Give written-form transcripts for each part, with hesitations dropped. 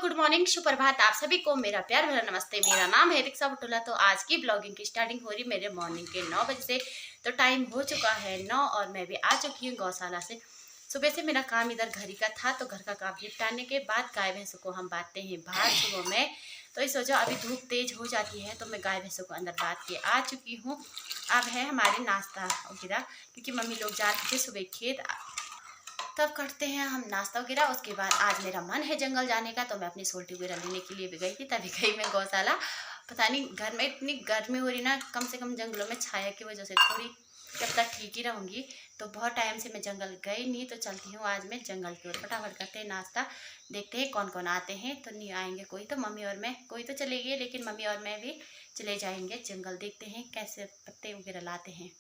Good morning, सुप्रभात। आप सभी को मेरा प्यार भरा नमस्ते। मेरा नाम है रिक्शा बुटोला। तो आज की ब्लॉगिंग की स्टार्टिंग हो रही मेरे मॉर्निंग के 9 बजे से। तो टाइम हो चुका है 9 और मैं भी आ चुकी हूँ गौशाला से। सुबह से मेरा काम इधर घर ही का था, तो घर का काम निपटाने के बाद गाय भैंसों को हम बांधते हैं बाहर सुबह में। तो इस वजह अभी धूप तेज हो जाती है, तो मैं गाय भैंसों को अंदर बांध के आ चुकी हूँ। अब है हमारे नाश्ता वगैरह, क्योंकि मम्मी लोग जा रहे थे सुबह खेत, तब करते हैं हम नाश्ता वगैरह। उसके बाद आज मेरा मन है जंगल जाने का, तो मैं अपनी सोल्टी वगैरह लेने के लिए भी गई थी। तभी गई मैं गौशाला। पता नहीं घर में इतनी गर्मी हो रही ना, कम से कम जंगलों में छाया की वजह से थोड़ी जब तक ठीक ही रहूँगी। तो बहुत टाइम से मैं जंगल गई नहीं, तो चलती हूँ आज मैं जंगल की ओर। फटाफट करते हैं नाश्ता, देखते हैं कौन कौन आते हैं। तो नहीं आएंगे कोई, तो मम्मी और मैं, कोई तो चले गए, लेकिन मम्मी और मैं भी चले जाएंगे जंगल। देखते हैं कैसे पत्ते वगैरह लाते हैं।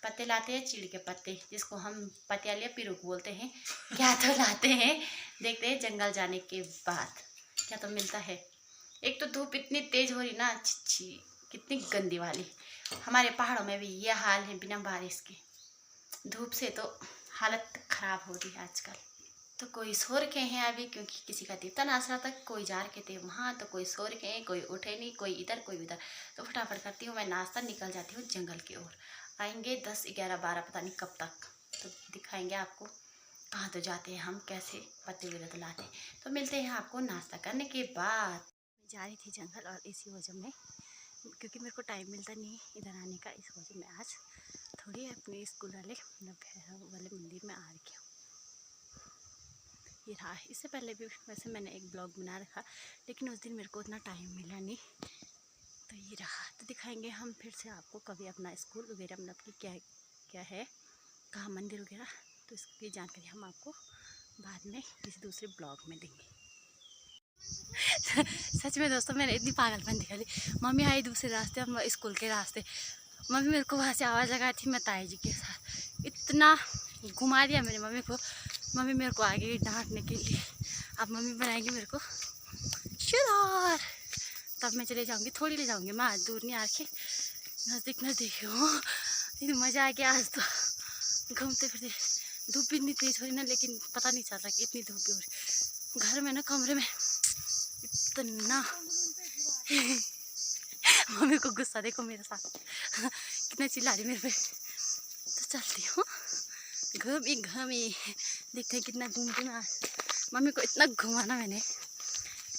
पत्ते लाते हैं, चीड़ के पत्ते, जिसको हम पतियालिया पिरुक बोलते हैं, क्या तो लाते हैं। देखते हैं जंगल जाने के बाद क्या तो मिलता है। एक तो धूप इतनी तेज हो रही ना, अच्छी कितनी गंदी वाली। हमारे पहाड़ों में भी ये हाल है, बिना बारिश के धूप से तो हालत खराब हो रही है आजकल। तो कोई सो रखे हैं अभी, क्योंकि किसी का तीर्थन आश्रम तक कोई जा रखे थे वहाँ, तो कोई सो रखे हैं, कोई उठे नहीं, कोई इधर कोई उधर। तो फटाफट करती हूँ मैं नाश्ता, निकल जाती हूँ जंगल की ओर। आएंगे 10, 11, 12, पता नहीं कब तक, तो दिखाएंगे आपको कहाँ तो जाते हैं हम, कैसे पत्ते वगैरह तो लाते हैं। तो मिलते हैं आपको नाश्ता करने के बाद। मैं जा रही थी जंगल, और इसी वजह में, क्योंकि मेरे को टाइम मिलता नहीं इधर आने का, इस वजह में आज थोड़ी अपने स्कूल वाले भैरव वाले मंदिर में आ रही हूँ। ये रहा। इससे पहले भी वैसे मैंने एक ब्लॉग बना रखा, लेकिन उस दिन मेरे को उतना टाइम मिला नहीं। तो ये रहा। तो दिखाएंगे हम फिर से आपको कभी अपना स्कूल वगैरह, मतलब कि क्या क्या है, कहाँ मंदिर वगैरह। तो इसकी जानकारी हम आपको बाद में किसी दूसरे ब्लॉग में देंगे। सच में दोस्तों, मैंने इतनी पागलपन दिखा ली। मम्मी आई दूसरे रास्ते, हम स्कूल के रास्ते। मम्मी मेरे को वहाँ से आवाज़ लगाई थी, मैं ताई जी के साथ इतना घुमा दिया मेरी मम्मी को। मम्मी मेरे को आ गई डांटने के लिए। अब मम्मी बनाएगी मेरे को शुदार, तब मैं चले जाऊंगी। थोड़ी ले जाऊंगी मैं, आज दूर नहीं आ के नज़दीक नज़दीक हूँ। लेकिन मज़ा आ गया आज तो, घूमते फिरते। धूप भी इतनी तेज हो रही ना, लेकिन पता नहीं चल रहा कि इतनी धूप भी हो रही। घर में ना, कमरे में इतना मम्मी को गुस्सा देखो मेरे साथ कितना चिल्ला रही मेरे पे। तो चलती हूँ घूमी घूमी, देखते हैं कितना घूमती मैं आज। मम्मी को इतना घुमाना मैंने,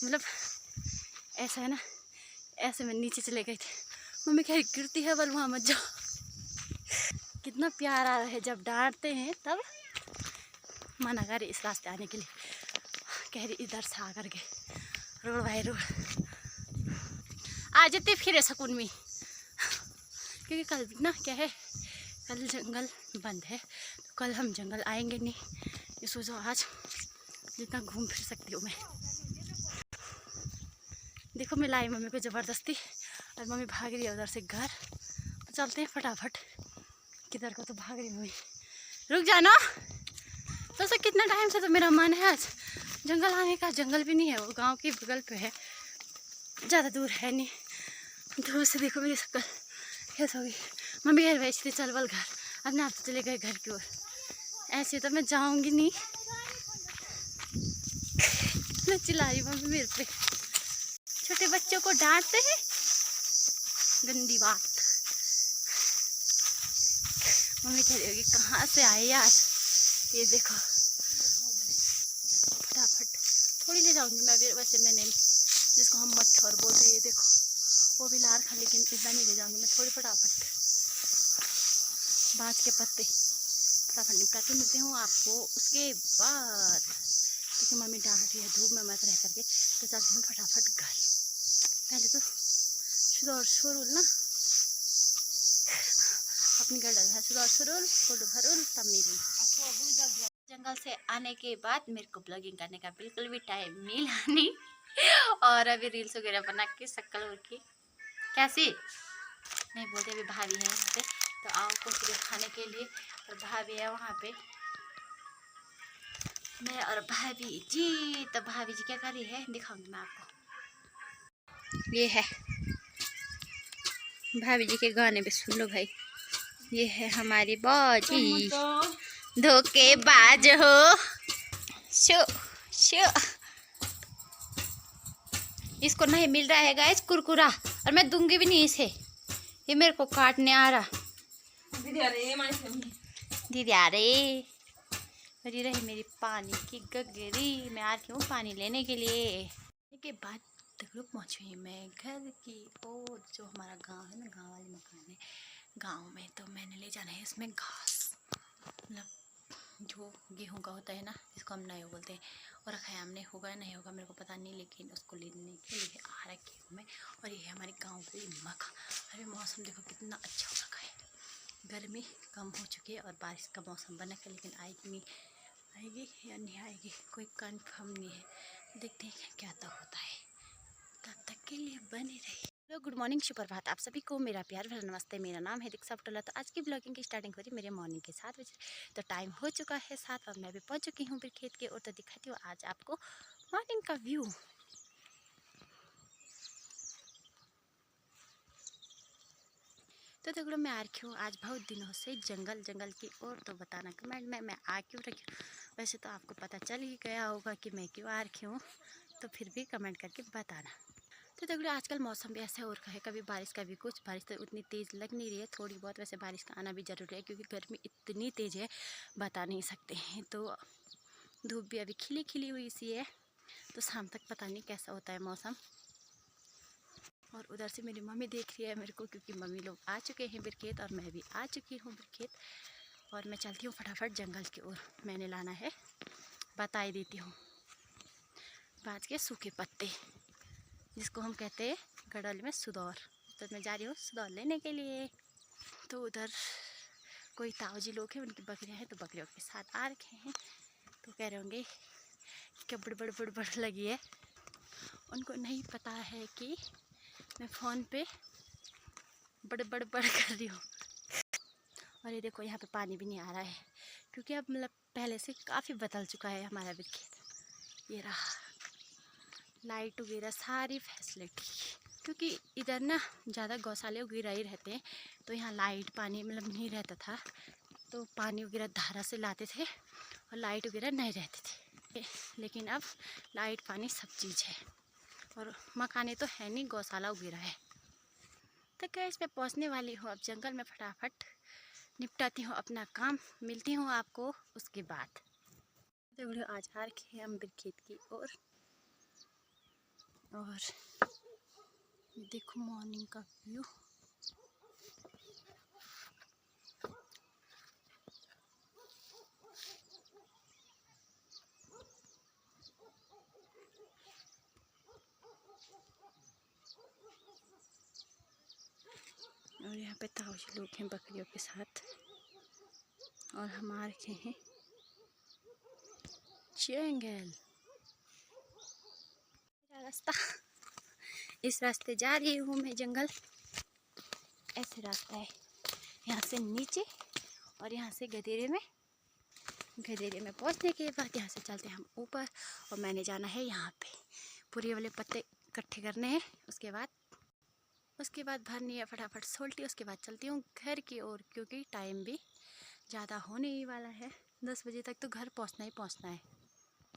मतलब ऐसा है ना, ऐसे मैं नीचे चले गई थी। मम्मी कह रही गिरती है, पर वहाँ मत जाओ। कितना प्यार आ रहा है जब डांटते हैं, तब मना करे इस रास्ते आने के लिए। कह रही इधर से आ करके रोड बाई रोड आ जाते फिर सकून में। क्योंकि कल ना क्या है, कल जंगल बंद है, तो कल हम जंगल आएंगे नहीं। इस वजह आज जितना घूम फिर सकती हूँ मैं। देखो मैं लाई मम्मी को ज़बरदस्ती, और मम्मी भाग रही है उधर से घर। तो चलते हैं फटाफट। किधर को तो भाग रही मम्मी, रुक जाना। दोस्तों कितना टाइम से तो मेरा मन है आज जंगल आने का। जंगल भी नहीं है, वो गांव के बगल पे है, ज़्यादा दूर है नहीं। दूर से देखो मेरी शक्ल कैसे होगी। मम्मी घर भेज थी चल बल घर, अपने आप चले गए घर की ओर। ऐसे तो मैं जाऊंगी नहीं। कितना चिल्ला रही मम्मी मेरे पे, छोटे बच्चों को डांटते हैं, गंदी बात। मम्मी कह रही होगी कहाँ से आए यार। ये देखो फटाफट थोड़ी ले जाऊंगी मैं भी। वैसे मैंने जिसको हम मट्ठर बोलते हैं, ये देखो वो भी ला रखा, लेकिन इतना नहीं ले जाऊंगी मैं। थोड़ी फटाफट बाँस के पत्ते फटाफट निपटा के मिलती हूँ आपको उसके बाद, क्योंकि मम्मी डांट रही है धूप में मत रह करके। तो चलती हूँ फटाफट घर। पहले तो शुरू शुरुल ना अपनी घर डाल है, शुरू शुरुल फोटो भरुल, तब मिली। जंगल से आने के बाद मेरे को ब्लॉगिंग करने का बिल्कुल भी टाइम मिला नहीं। और अभी रील्स वगैरह बना के शक्ल उनकी कैसी नहीं बोलते। अभी भाभी है वहाँ पे, तो आओ कुछ खाने के लिए। और भाभी है वहाँ पे, मैं और भाभी जी। तो भाभी जी क्या कर रही है दिखाऊंगी मैं आपको। ये है भाभी जी के गाने पे, सुन लो भाई। ये है हमारी बाजी, धोखेबाज हो शो शो। इसको नहीं मिल रहा है गाइस कुरकुरा, और मैं दूंगी भी नहीं इसे, ये मेरे को काटने आ रहा। दीदी आ रही भरी रही मेरी पानी की गगरी। मैं आ रही हूँ पानी लेने के लिए। के बाद तक पहुँची मैं घर की ओर, जो हमारा गांव है ना, गांव वाले मकान है गांव में। तो मैंने ले जाना है इसमें घास, मतलब जो गेहूं का होता है ना, जिसको हम नयो बोलते हैं, और रखा है हमने। होगा नहीं होगा मेरे को पता नहीं, लेकिन उसको लेने के लिए आ रखी हूँ मैं। और ये है हमारे गांव की मक्का। अरे मौसम देखो कितना अच्छा हो रखा है, गर्मी कम हो चुकी है और बारिश का मौसम बना है, लेकिन आएगी नहीं, आएगी या नहीं आएगी कोई कंफर्म नहीं है। देखते हैं क्या तो होता है, तब तक के लिए बने रही। हेलो गुड मॉर्निंग, सुप्रभात आप सभी को मेरा प्यार भरा नमस्ते। मेरा नाम है दीक्षा बुटोला। तो आज की ब्लॉगिंग की स्टार्टिंग हो रही मेरे मॉर्निंग के 7 बजे। तो टाइम हो चुका है 7 और मैं भी पहुंच चुकी हूँ फिर खेत के ओर। तो दिखाती हूँ आज आपको मॉर्निंग का व्यू। तो देख लो मैं आ रखी हूँ आज बहुत दिनों से जंगल की ओर। तो बताना कमेंट में मैं आ क्यों रखी हूँ। वैसे तो आपको पता चल ही गया होगा कि मैं क्यों आ रखी हूँ, तो फिर भी कमेंट करके बताना। तो देख लो आजकल मौसम भी ऐसे और का है, कभी बारिश कभी कुछ। बारिश तो उतनी तेज़ लग नहीं रही है, थोड़ी बहुत। वैसे बारिश का आना भी ज़रूरी है क्योंकि गर्मी इतनी तेज़ है बता नहीं सकते हैं। तो धूप भी अभी खिली खिली हुई सी है, तो शाम तक पता नहीं कैसा होता है मौसम। और उधर से मेरी मम्मी देख रही है मेरे को, क्योंकि मम्मी लोग आ चुके हैं फिर खेत और मैं भी आ चुकी हूँ फिर खेत। और मैं चलती हूँ फटाफट जंगल की ओर। मैंने लाना है, बता ही देती हूँ, बाज के सूखे पत्ते, जिसको हम कहते हैं गढ़वाली में सुदौर। तो मैं जा रही हूँ सुदौर लेने के लिए। तो उधर कोई ताऊजी लोग हैं, उनकी बकरियाँ हैं, तो बकरियों के साथ आ रखे हैं। तो कह रहे होंगे कि बड़ लगी है। उनको नहीं पता है कि मैं फ़ोन पे बड़ कर रही हूँ। और ये देखो यहाँ पे पानी भी नहीं आ रहा है, क्योंकि अब मतलब पहले से काफ़ी बदल चुका है हमारा भी खेत। ये रहा लाइट वगैरह सारी फैसिलिटी, क्योंकि इधर ना ज़्यादा गौशाले वगैरह ही रहते हैं, तो यहाँ लाइट पानी मतलब नहीं रहता था। तो पानी वगैरह धारा से लाते थे और लाइट वगैरह नहीं रहती थी। लेकिन अब लाइट पानी सब चीज़ है, और मकाने तो है नहीं, गौशाला वगैरह है। तो क्या इस पर पहुँचने वाली हूँ अब जंगल में, फटाफट निपटाती हूँ अपना काम। मिलती हूँ आपको उसके बाद। तो आज आ रखे हैं हम खेत की ओर। और देखो मॉर्निंग का व्यू। और यहाँ पे ताऊजी लोग हैं बकरियों के साथ, और हम आ रखे हैं जंगल। रास्ता, इस रास्ते जा रही हूँ मैं जंगल। ऐसे रास्ता है यहाँ से नीचे, और यहाँ से गधेरे में पहुँचने के बाद यहाँ से चलते हैं हम ऊपर। और मैंने जाना है यहाँ पे पूरे वाले पत्ते इकट्ठे करने हैं। उसके बाद भरनी है फटाफट सोल्टी। उसके बाद चलती हूँ घर की ओर, क्योंकि टाइम भी ज़्यादा होने ही वाला है। 10 बजे तक तो घर पहुँचना है,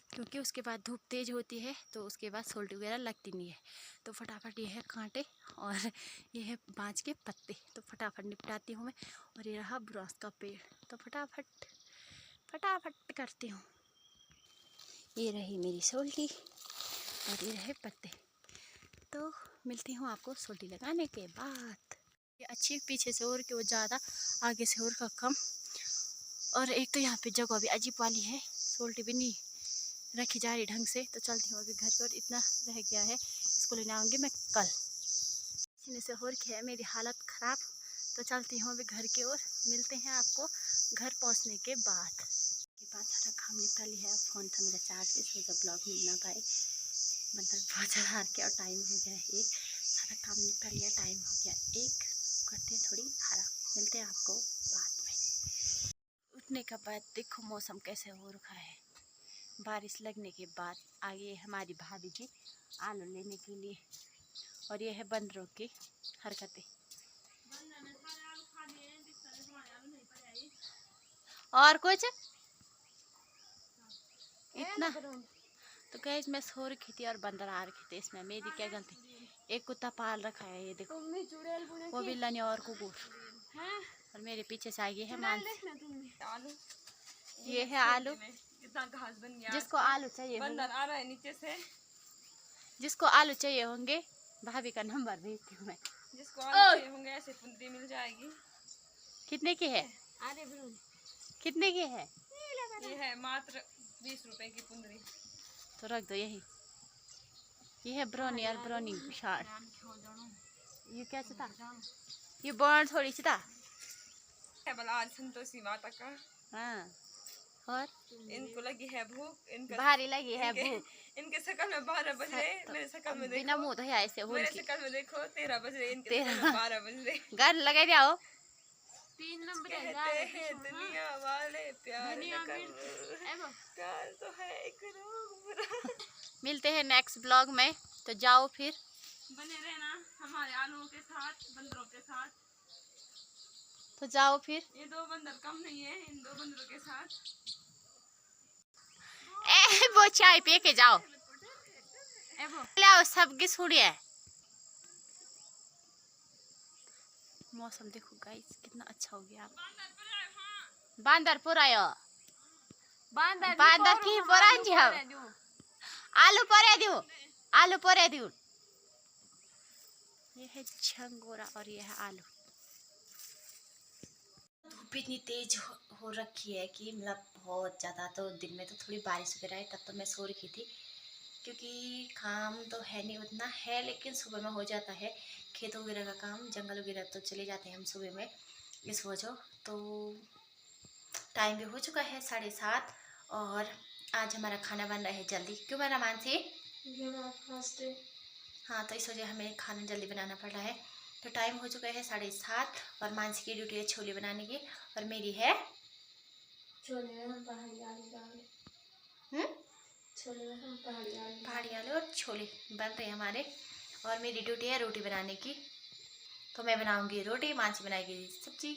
क्योंकि उसके बाद धूप तेज़ होती है, तो उसके बाद सोल्टी वगैरह लगती नहीं है। तो फटाफट ये है कांटे और ये है बाँझ के पत्ते, तो फटाफट निपटाती हूँ मैं। और ये रहा बुरांस का पेड़, तो फटाफट करती हूँ। ये रही मेरी सोल्टी और ये रहे पत्ते। तो मिलती हूँ आपको सोल्टी लगाने के बाद। ये अच्छी पीछे से और कि वो ज़्यादा, आगे से और का कम। और एक तो यहाँ पे जगह भी अजीब वाली है, सोल्टी भी नहीं रखी जा रही ढंग से। तो चलती हूँ अभी घर पर, इतना रह गया है, इसको लेने आऊँगी मैं कल। सीने से हो रखी है मेरी हालत ख़राब। तो चलती हूँ अभी घर की ओर। मिलते हैं आपको घर पहुँचने के बाद। सारा काम निपटा लिया है। फ़ोन था मेरा चार्ज पे, इसलिए जब ब्लॉग मिल ना पाए, मतलब बहुत ज़्यादा के, और टाइम हो गया एक। सारा काम निपटा लिया, टाइम हो गया एक। करते हैं थोड़ी आराम, मिलते हैं आपको बाद में। उठने के बाद देखो मौसम कैसे हो रखा है। बारिश लगने के बाद आगे हमारी भाभी जी आलू लेने के लिए। और ये है बंदरों की हरकतें। और कुछ इतना तो गाइस मैं सो रखी थी और बंदर आ रखे थे इसमें, मेरी क्या गलती। एक कुत्ता पाल रखा है, ये देखो वो भी लनी और कुकुर। और मेरे पीछे से आई है मांस। ये है आलू, कितना घास बन गया। जिसको आलू चाहिए बंदर आ रहा है नीचे से, जिसको आलू चाहिए होंगे भाभी का नंबर भेजती हूँ मैं। जिसको आलू चाहिए होंगे ऐसे पुंदी मिल जाएगी। कितने की है? कितने की है? ये है मात्र 20 रुपए की पुंदरी। तो रख दो यही। ये है ब्रोनी और ब्रोनी शार्ट। ये क्या था? ये बर्न थोड़ी सी था। भला आज संतोषी माता का। हाँ, और इनको लगी है भूख, इनका भारी लगी है भूख। इनके शकल में 12 बज रहे, मेरे शकल में बिना देखो, मुंह धोया ऐसे हो मेरे शकल में देखो 13 बज रहे, इनके शकल में 12 बज रहे। घर लगा जाओ। 3 नंबर कहते हैं दुनिया वाले प्यार तो है एक रोग बुरा। मिलते हैं नेक्स्ट ब्लॉग में, तो जाओ फिर बने रहना हमारे आलूओं के साथ, बंदरों के साथ। तो जाओ फिर। ये 2 बंदर कम नहीं है इन 2 बंदरों के साथ। वो चाय पी के जाओ। लाओ सबकी छुड़िए। मौसम देखो गाइस कितना अच्छा हो गया। बांदर पुरायो, बांदर की पुरा जाओ। आलू परे दियो, आलू परे दियो। ये है झंगोरा और ये है आलू। धूप इतनी तेज हो रखी है कि मतलब बहुत ज़्यादा। तो दिन में तो थोड़ी बारिश वगैरह है, तब तो मैं सो रखी थी क्योंकि काम तो है नहीं उतना है, लेकिन सुबह में हो जाता है खेत वगैरह का काम, जंगल वगैरह तो चले जाते हैं हम सुबह में इस वजह। तो टाइम भी हो चुका है 7:30 और आज हमारा खाना बन रहा है जल्दी। क्यों बना मानसी? हाँ, तो इस वजह हमें खाना जल्दी बनाना पड़ रहा है। तो टाइम हो चुका है 7:30 और मानसी की ड्यूटी है छोले बनाने की और मेरी है छोले में हम पहाड़ी आलू और छोले बन रहे हैं हमारे। और मेरी ड्यूटी है रोटी बनाने की, तो मैं बनाऊंगी रोटी, मानसी बनाएगी सब्जी।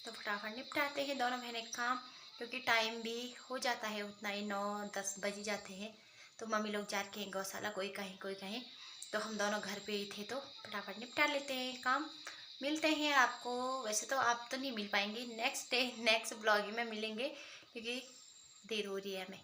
तो फटाफट निपटाते हैं दोनों बहनें काम, क्योंकि टाइम भी हो जाता है उतना ही, 9-10 बज ही जाते हैं। तो मम्मी लोग जा के हैं गौशाला, कोई कहीं, तो हम दोनों घर पे ही थे, तो फटाफट निपटा लेते हैं काम। मिलते हैं आपको, वैसे तो आप तो नहीं मिल पाएंगे, नेक्स्ट डे नेक्स्ट ब्लॉग में मिलेंगे क्योंकि देर हो रही है हमें।